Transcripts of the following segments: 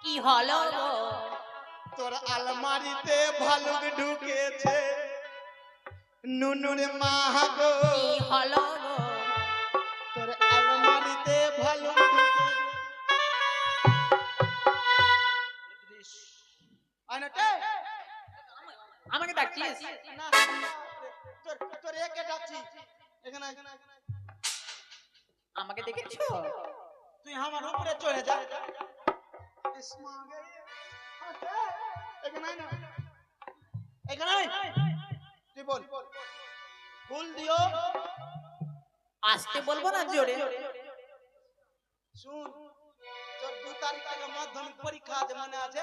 কি হলো গো? তোর আলমারিতে ভালুক ঢুকেছে নুনুর মা গো। কি হলো গো? তোর আলমারিতে ভালুক ঢুকেছে। আয়নাটে আমাকে ডাকছিস? না তোর একে ডাকছি। এখানে আমাকে দেখেছো? তুই আমার উপরে চলে যা। এখানে না, এখানে তুই বল ফুল দিও। আসতে বলবো না জোরে? শুন, তোর 2 তারিখ থেকে মাধ্যমিক পরীক্ষা আছে, মনে আছে?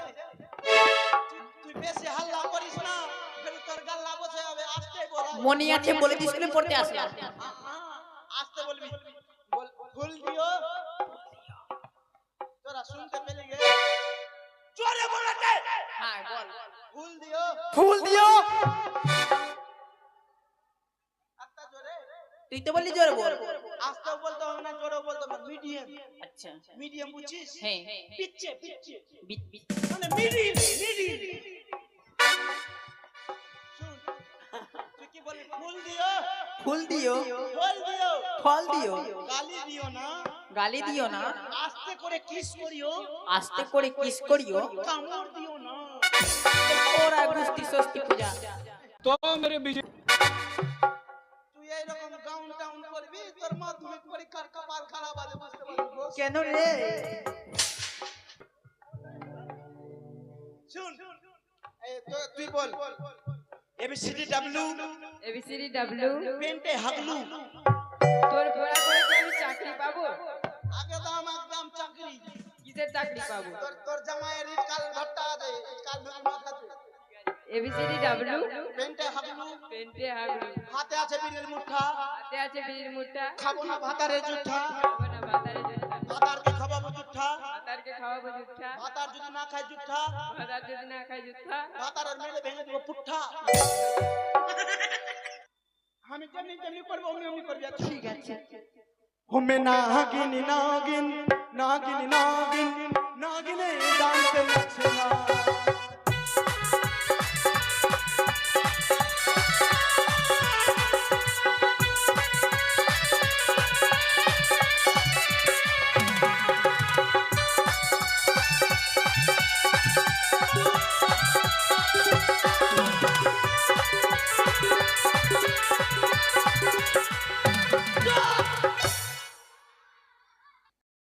তুই বেশি হাল্লা করিস না, ফের তোর গাল্লা বসে যাবে। আসতে বল। মনে আছে, বলে দিস স্কুলে পড়তে আসলাম। আসতে বলবি। বল ফুল দিও। তোরা শুনতে পেলি গে? জোরে বলতে। হ্যাঁ বল। ফুল দিও। ফুল দিও। আত্তা জোরে। তুই তো বললি জোরে বল। আস্তেও বলতে হবে না, জোরেও বলতে হবে না, মিডিয়াম। আচ্ছা মিডিয়াম বুঝছিস? হ্যাঁ। পিচ্ছে পিচ্ছে বিট। মানে মিডিল মিডিল। শুন, তুই কি বলবি? ফুল দিও। ফুল দিও। ফল দিও। ফল দিও। গালি দিও না। গালি দিও না। আস্তে করে কিস করিও। আস্তে করে কিস করিও। কামড় দিও না। ওরা গুস্তি সস্তি পূজা তো মেরে বিজে তুই এইরকম গাউন টাউন করবি, তোর মাধ্যমিক পরীক্ষার কপাল খারাপ আছে, বুঝতে পারবি? কেন রে? শুন, তুই বল এবিসিডি ডাব্লিউ। A B C D W. পেন্টে হাগলু। তোর পড়া করে কি আমি চাকরি পাবো? আগে দাম একদম চাকরি। কিসের চাকরি পাবো? তোর জামাইয়ের কাল ভট্টা আছে, কাল ভেঙে মাথাতে। A B C D W. পেন্টে হাগলু। পেন্টে হাগলু। হাতে আছে বিড়ির মুঠা। হাতে আছে বিড়ির মুঠা। খাবো না ভাতারে জুঠা। খাবো না ভাতারে জুঠা। ভাতারকে খাওয়াবো জুঠা। ভাতারকে খাওয়াবো জুঠা। ভাতার যদি না খায় জুঠা। ভাতার যদি না খাই জুঠা। ভাতারের মেলে ভেঙে দেবো পুঠা। আমি যেমনি যেমনি করবো অমনি অমনি করবি। ঠিক আছে। হোমে নাগিন নাগিন নাগিন নাগিন নাগিনে ডান্স নাচে না।